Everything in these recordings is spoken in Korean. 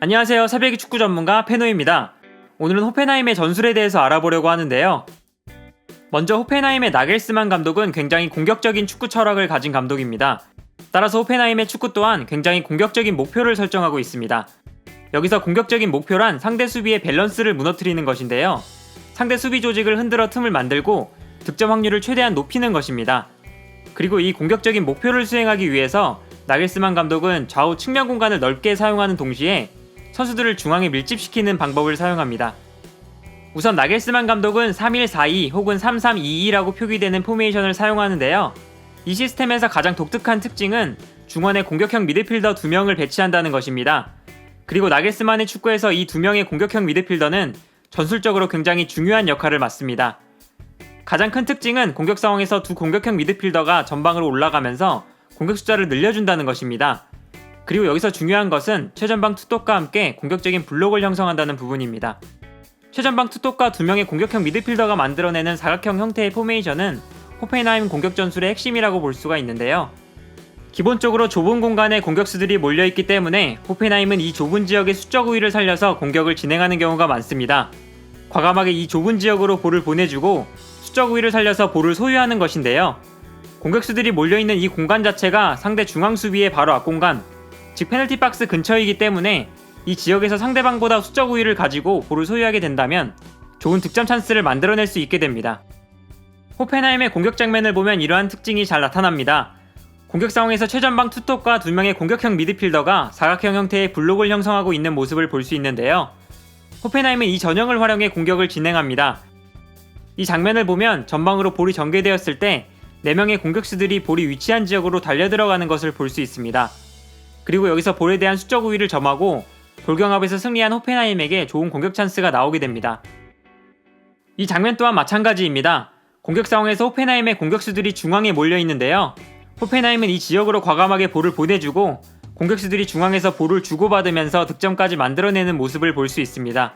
안녕하세요. 새벽이 축구 전문가 페노입니다. 오늘은 호펜하임의 전술에 대해서 알아보려고 하는데요. 먼저 호펜하임의 나겔스만 감독은 굉장히 공격적인 축구 철학을 가진 감독입니다. 따라서 호펜하임의 축구 또한 굉장히 공격적인 목표를 설정하고 있습니다. 여기서 공격적인 목표란 상대 수비의 밸런스를 무너뜨리는 것인데요. 상대 수비 조직을 흔들어 틈을 만들고 득점 확률을 최대한 높이는 것입니다. 그리고 이 공격적인 목표를 수행하기 위해서 나겔스만 감독은 좌우 측면 공간을 넓게 사용하는 동시에 선수들을 중앙에 밀집시키는 방법을 사용합니다. 우선 나겔스만 감독은 3-1-4-2 혹은 3-3-2-2라고 표기되는 포메이션을 사용하는데요. 이 시스템에서 가장 독특한 특징은 중원에 공격형 미드필더 2명을 배치한다는 것입니다. 그리고 나겔스만의 축구에서 이 2명의 공격형 미드필더는 전술적으로 굉장히 중요한 역할을 맡습니다. 가장 큰 특징은 공격 상황에서 두 공격형 미드필더가 전방으로 올라가면서 공격 숫자를 늘려준다는 것입니다. 그리고 여기서 중요한 것은 최전방 투톱과 함께 공격적인 블록을 형성한다는 부분입니다. 최전방 투톱과 2명의 공격형 미드필더가 만들어내는 사각형 형태의 포메이션은 호펜하임 공격 전술의 핵심이라고 볼 수가 있는데요. 기본적으로 좁은 공간에 공격수들이 몰려있기 때문에 호펜하임은 이 좁은 지역의 수적 우위를 살려서 공격을 진행하는 경우가 많습니다. 과감하게 이 좁은 지역으로 볼을 보내주고 수적 우위를 살려서 볼을 소유하는 것인데요. 공격수들이 몰려있는 이 공간 자체가 상대 중앙 수비의 바로 앞공간, 즉 페널티 박스 근처이기 때문에 이 지역에서 상대방보다 수적 우위를 가지고 볼을 소유하게 된다면 좋은 득점 찬스를 만들어낼 수 있게 됩니다. 호펜하임의 공격 장면을 보면 이러한 특징이 잘 나타납니다. 공격 상황에서 최전방 투톱과 2명의 공격형 미드필더가 사각형 형태의 블록을 형성하고 있는 모습을 볼 수 있는데요. 호펜하임은 이 전형을 활용해 공격을 진행합니다. 이 장면을 보면 전방으로 볼이 전개되었을 때 4명의 공격수들이 볼이 위치한 지역으로 달려들어가는 것을 볼 수 있습니다. 그리고 여기서 볼에 대한 수적 우위를 점하고 볼경합에서 승리한 호펜하임에게 좋은 공격 찬스가 나오게 됩니다. 이 장면 또한 마찬가지입니다. 공격 상황에서 호펜하임의 공격수들이 중앙에 몰려 있는데요. 호펜하임은 이 지역으로 과감하게 볼을 보내주고 공격수들이 중앙에서 볼을 주고받으면서 득점까지 만들어내는 모습을 볼 수 있습니다.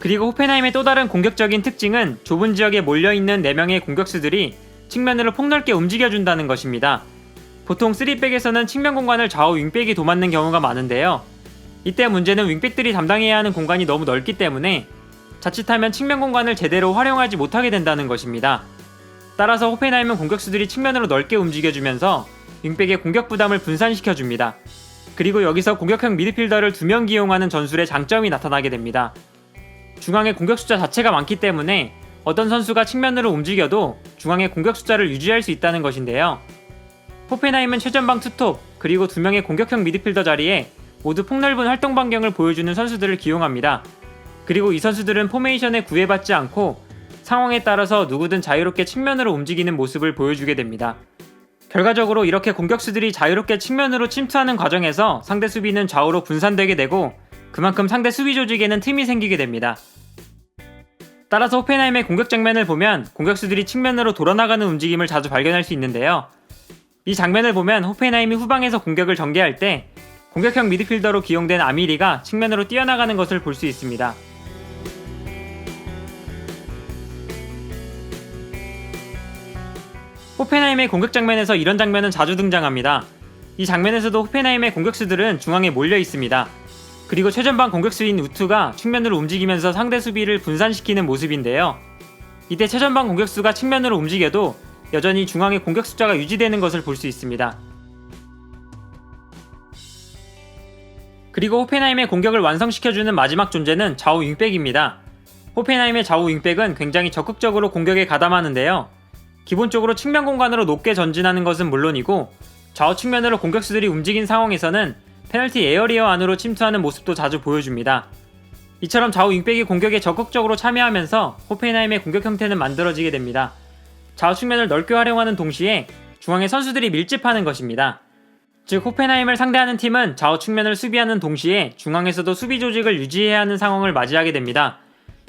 그리고 호펜하임의 또 다른 공격적인 특징은 좁은 지역에 몰려있는 4명의 공격수들이 측면으로 폭넓게 움직여준다는 것입니다. 보통 3백에서는 측면 공간을 좌우 윙백이 도맡는 경우가 많은데요. 이때 문제는 윙백들이 담당해야 하는 공간이 너무 넓기 때문에 자칫하면 측면 공간을 제대로 활용하지 못하게 된다는 것입니다. 따라서 호펜하임은 공격수들이 측면으로 넓게 움직여주면서 윙백의 공격 부담을 분산시켜줍니다. 그리고 여기서 공격형 미드필더를 2명 기용하는 전술의 장점이 나타나게 됩니다. 중앙의 공격 숫자 자체가 많기 때문에 어떤 선수가 측면으로 움직여도 중앙의 공격 숫자를 유지할 수 있다는 것인데요. 호펜하임은 최전방 투톱 그리고 2명의 공격형 미드필더 자리에 모두 폭넓은 활동 반경을 보여주는 선수들을 기용합니다. 그리고 이 선수들은 포메이션에 구애받지 않고 상황에 따라서 누구든 자유롭게 측면으로 움직이는 모습을 보여주게 됩니다. 결과적으로 이렇게 공격수들이 자유롭게 측면으로 침투하는 과정에서 상대 수비는 좌우로 분산되게 되고 그만큼 상대 수비 조직에는 틈이 생기게 됩니다. 따라서 호펜하임의 공격 장면을 보면 공격수들이 측면으로 돌아나가는 움직임을 자주 발견할 수 있는데요. 이 장면을 보면 호펜하임이 후방에서 공격을 전개할 때 공격형 미드필더로 기용된 아미리가 측면으로 뛰어나가는 것을 볼 수 있습니다. 호펜하임의 공격 장면에서 이런 장면은 자주 등장합니다. 이 장면에서도 호펜하임의 공격수들은 중앙에 몰려 있습니다. 그리고 최전방 공격수인 우투가 측면으로 움직이면서 상대 수비를 분산시키는 모습인데요. 이때 최전방 공격수가 측면으로 움직여도 여전히 중앙의 공격 숫자가 유지되는 것을 볼 수 있습니다. 그리고 호펜하임의 공격을 완성시켜주는 마지막 존재는 좌우 윙백입니다. 호펜하임의 좌우 윙백은 굉장히 적극적으로 공격에 가담하는데요. 기본적으로 측면 공간으로 높게 전진하는 것은 물론이고 좌우 측면으로 공격수들이 움직인 상황에서는 페널티 에어리어 안으로 침투하는 모습도 자주 보여줍니다. 이처럼 좌우 윙백이 공격에 적극적으로 참여하면서 호펜하임의 공격 형태는 만들어지게 됩니다. 좌우 측면을 넓게 활용하는 동시에 중앙에 선수들이 밀집하는 것입니다. 즉 호펜하임을 상대하는 팀은 좌우 측면을 수비하는 동시에 중앙에서도 수비 조직을 유지해야 하는 상황을 맞이하게 됩니다.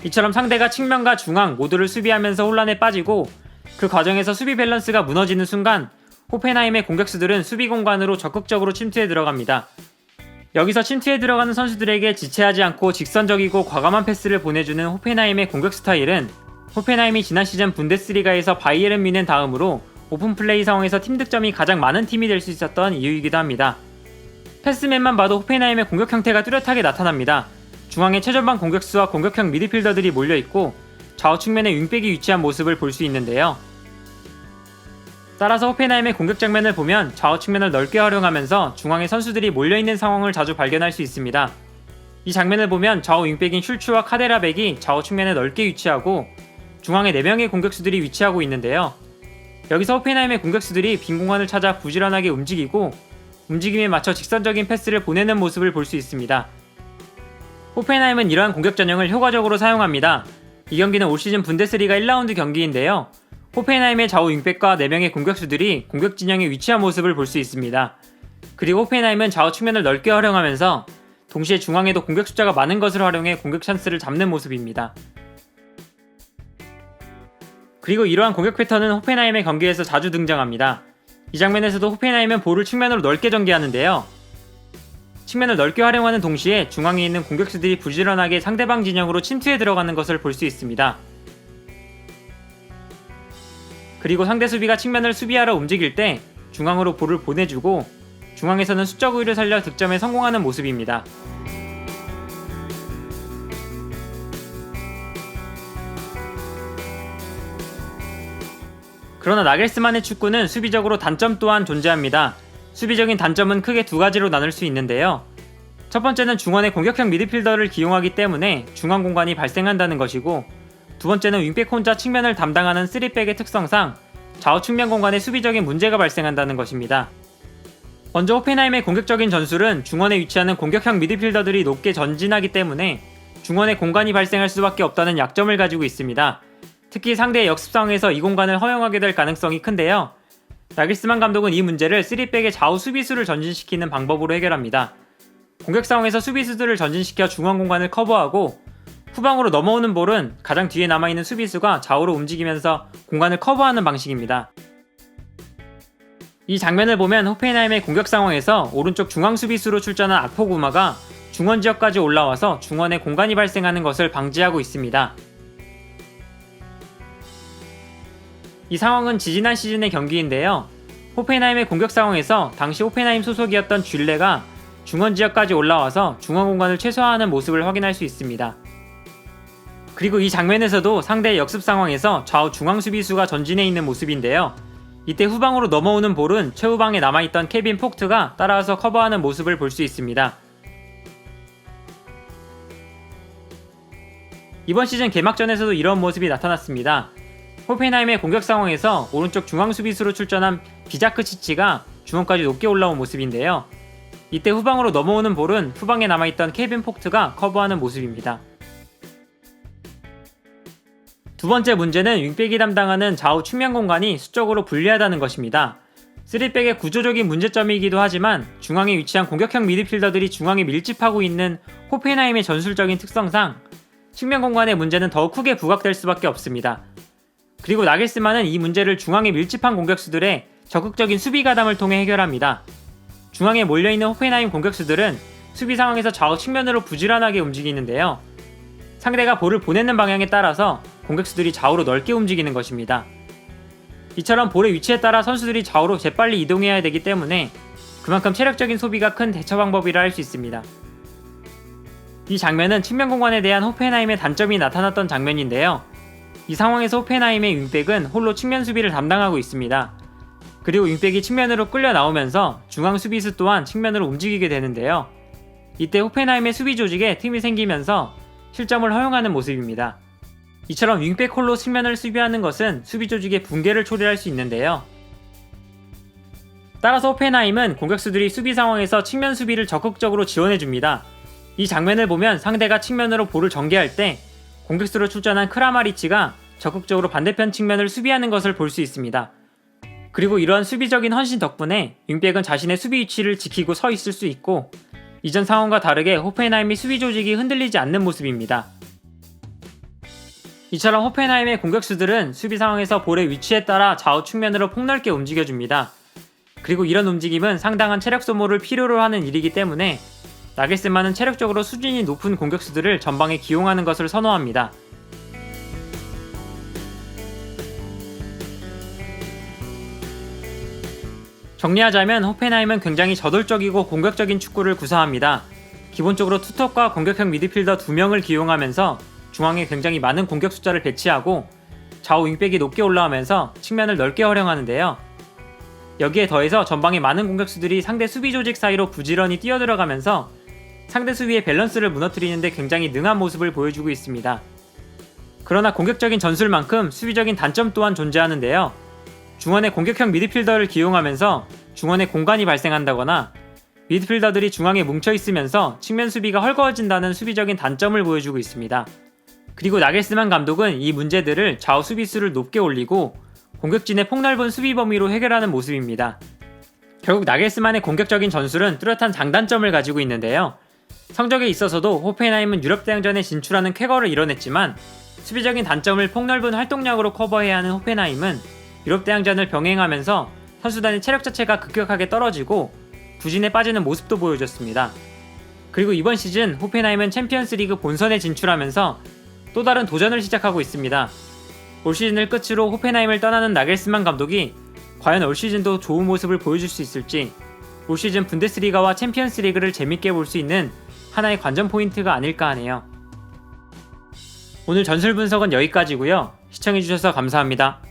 이처럼 상대가 측면과 중앙 모두를 수비하면서 혼란에 빠지고 그 과정에서 수비 밸런스가 무너지는 순간 호펜하임의 공격수들은 수비 공간으로 적극적으로 침투해 들어갑니다. 여기서 침투에 들어가는 선수들에게 지체하지 않고 직선적이고 과감한 패스를 보내주는 호펜하임의 공격 스타일은 호펜하임이 지난 시즌 분데스리가에서 바이에른 뮌헨 다음으로 오픈플레이 상황에서 팀 득점이 가장 많은 팀이 될 수 있었던 이유이기도 합니다. 패스맨만 봐도 호펜하임의 공격 형태가 뚜렷하게 나타납니다. 중앙에 최전방 공격수와 공격형 미드필더들이 몰려있고 좌우 측면에 윙백이 위치한 모습을 볼 수 있는데요. 따라서 호펜하임의 공격 장면을 보면 좌우 측면을 넓게 활용하면서 중앙에 선수들이 몰려있는 상황을 자주 발견할 수 있습니다. 이 장면을 보면 좌우 윙백인 슐츠와 카데라백이 좌우 측면에 넓게 위치하고 중앙에 4명의 공격수들이 위치하고 있는데요. 여기서 호펜하임의 공격수들이 빈 공간을 찾아 부지런하게 움직이고 움직임에 맞춰 직선적인 패스를 보내는 모습을 볼 수 있습니다. 호펜하임은 이러한 공격 전형을 효과적으로 사용합니다. 이 경기는 올 시즌 분데스리가 1라운드 경기인데요. 호펜하임의 좌우 윙백과 4명의 공격수들이 공격 진영에 위치한 모습을 볼 수 있습니다. 그리고 호펜하임은 좌우 측면을 넓게 활용하면서 동시에 중앙에도 공격 숫자가 많은 것을 활용해 공격 찬스를 잡는 모습입니다. 그리고 이러한 공격 패턴은 호펜하임의 경기에서 자주 등장합니다. 이 장면에서도 호펜하임은 볼을 측면으로 넓게 전개하는데요. 측면을 넓게 활용하는 동시에 중앙에 있는 공격수들이 부지런하게 상대방 진영으로 침투해 들어가는 것을 볼 수 있습니다. 그리고 상대 수비가 측면을 수비하러 움직일 때 중앙으로 볼을 보내주고 중앙에서는 수적 우위를 살려 득점에 성공하는 모습입니다. 그러나 나겔스만의 축구는 수비적으로 단점 또한 존재합니다. 수비적인 단점은 크게 두 가지로 나눌 수 있는데요. 첫 번째는 중원의 공격형 미드필더를 기용하기 때문에 중앙 공간이 발생한다는 것이고, 두 번째는 윙백 혼자 측면을 담당하는 3백의 특성상 좌우 측면 공간에 수비적인 문제가 발생한다는 것입니다. 먼저 호펜하임의 공격적인 전술은 중원에 위치하는 공격형 미드필더들이 높게 전진하기 때문에 중원에 공간이 발생할 수밖에 없다는 약점을 가지고 있습니다. 특히 상대의 역습 상황에서 이 공간을 허용하게 될 가능성이 큰데요. 나겔스만 감독은 이 문제를 3백의 좌우 수비수를 전진시키는 방법으로 해결합니다. 공격 상황에서 수비수들을 전진시켜 중앙 공간을 커버하고 후방으로 넘어오는 볼은 가장 뒤에 남아있는 수비수가 좌우로 움직이면서 공간을 커버하는 방식입니다. 이 장면을 보면 호펜하임의 공격 상황에서 오른쪽 중앙 수비수로 출전한 아포구마가 중원 지역까지 올라와서 중원에 공간이 발생하는 것을 방지하고 있습니다. 이 상황은 지지난 시즌의 경기인데요. 호펜하임의 공격 상황에서 당시 호펜하임 소속이었던 쥘레가 중원 지역까지 올라와서 중원 공간을 최소화하는 모습을 확인할 수 있습니다. 그리고 이 장면에서도 상대의 역습 상황에서 좌우 중앙 수비수가 전진해 있는 모습인데요. 이때 후방으로 넘어오는 볼은 최후방에 남아있던 케빈 폭트가 따라와서 커버하는 모습을 볼 수 있습니다. 이번 시즌 개막전에서도 이런 모습이 나타났습니다. 호펜하임의 공격 상황에서 오른쪽 중앙 수비수로 출전한 비자크치치가 중원까지 높게 올라온 모습인데요. 이때 후방으로 넘어오는 볼은 후방에 남아있던 케빈 폭트가 커버하는 모습입니다. 두 번째 문제는 윙백이 담당하는 좌우 측면 공간이 수적으로 불리하다는 것입니다. 3백의 구조적인 문제점이기도 하지만 중앙에 위치한 공격형 미드필더들이 중앙에 밀집하고 있는 호펜하임의 전술적인 특성상 측면 공간의 문제는 더욱 크게 부각될 수밖에 없습니다. 그리고 나겔스만은 이 문제를 중앙에 밀집한 공격수들의 적극적인 수비 가담을 통해 해결합니다. 중앙에 몰려있는 호펜하임 공격수들은 수비 상황에서 좌우 측면으로 부지런하게 움직이는데요. 상대가 볼을 보내는 방향에 따라서 공격수들이 좌우로 넓게 움직이는 것입니다. 이처럼 볼의 위치에 따라 선수들이 좌우로 재빨리 이동해야 되기 때문에 그만큼 체력적인 소비가 큰 대처 방법이라 할 수 있습니다. 이 장면은 측면 공간에 대한 호펜하임의 단점이 나타났던 장면인데요. 이 상황에서 호펜하임의 윙백은 홀로 측면 수비를 담당하고 있습니다. 그리고 윙백이 측면으로 끌려 나오면서 중앙 수비수 또한 측면으로 움직이게 되는데요. 이때 호펜하임의 수비 조직에 틈이 생기면서 실점을 허용하는 모습입니다. 이처럼 윙백 홀로 측면을 수비하는 것은 수비 조직의 붕괴를 초래할 수 있는데요. 따라서 호펜하임은 공격수들이 수비 상황에서 측면 수비를 적극적으로 지원해줍니다. 이 장면을 보면 상대가 측면으로 볼을 전개할 때 공격수로 출전한 크라마리치가 적극적으로 반대편 측면을 수비하는 것을 볼 수 있습니다. 그리고 이러한 수비적인 헌신 덕분에 윙백은 자신의 수비 위치를 지키고 서 있을 수 있고 이전 상황과 다르게 호펜하임의 수비 조직이 흔들리지 않는 모습입니다. 이처럼 호펜하임의 공격수들은 수비 상황에서 볼의 위치에 따라 좌우 측면으로 폭넓게 움직여줍니다. 그리고 이런 움직임은 상당한 체력 소모를 필요로 하는 일이기 때문에 나겔스만은 체력적으로 수준이 높은 공격수들을 전방에 기용하는 것을 선호합니다. 정리하자면 호펜하임은 굉장히 저돌적이고 공격적인 축구를 구사합니다. 기본적으로 투톱과 공격형 미드필더 2명을 기용하면서 중앙에 굉장히 많은 공격 숫자를 배치하고 좌우 윙백이 높게 올라오면서 측면을 넓게 활용하는데요. 여기에 더해서 전방의 많은 공격수들이 상대 수비 조직 사이로 부지런히 뛰어들어가면서 상대 수비의 밸런스를 무너뜨리는데 굉장히 능한 모습을 보여주고 있습니다. 그러나 공격적인 전술만큼 수비적인 단점 또한 존재하는데요. 중원에 공격형 미드필더를 기용하면서 중원에 공간이 발생한다거나 미드필더들이 중앙에 뭉쳐있으면서 측면 수비가 헐거워진다는 수비적인 단점을 보여주고 있습니다. 그리고 나겔스만 감독은 이 문제들을 좌우 수비수를 높게 올리고 공격진의 폭넓은 수비 범위로 해결하는 모습입니다. 결국 나겔스만의 공격적인 전술은 뚜렷한 장단점을 가지고 있는데요. 성적에 있어서도 호펜하임은 유럽 대항전에 진출하는 쾌거를 이뤄냈지만 수비적인 단점을 폭넓은 활동량으로 커버해야 하는 호펜하임은 유럽 대항전을 병행하면서 선수단의 체력 자체가 급격하게 떨어지고 부진에 빠지는 모습도 보여줬습니다. 그리고 이번 시즌 호펜하임은 챔피언스리그 본선에 진출하면서 또 다른 도전을 시작하고 있습니다. 올 시즌을 끝으로 호펜하임을 떠나는 나겔스만 감독이 과연 올 시즌도 좋은 모습을 보여줄 수 있을지 올 시즌 분데스리가와 챔피언스리그를 재밌게 볼 수 있는 하나의 관전 포인트가 아닐까 하네요. 오늘 전술 분석은 여기까지고요. 시청해주셔서 감사합니다.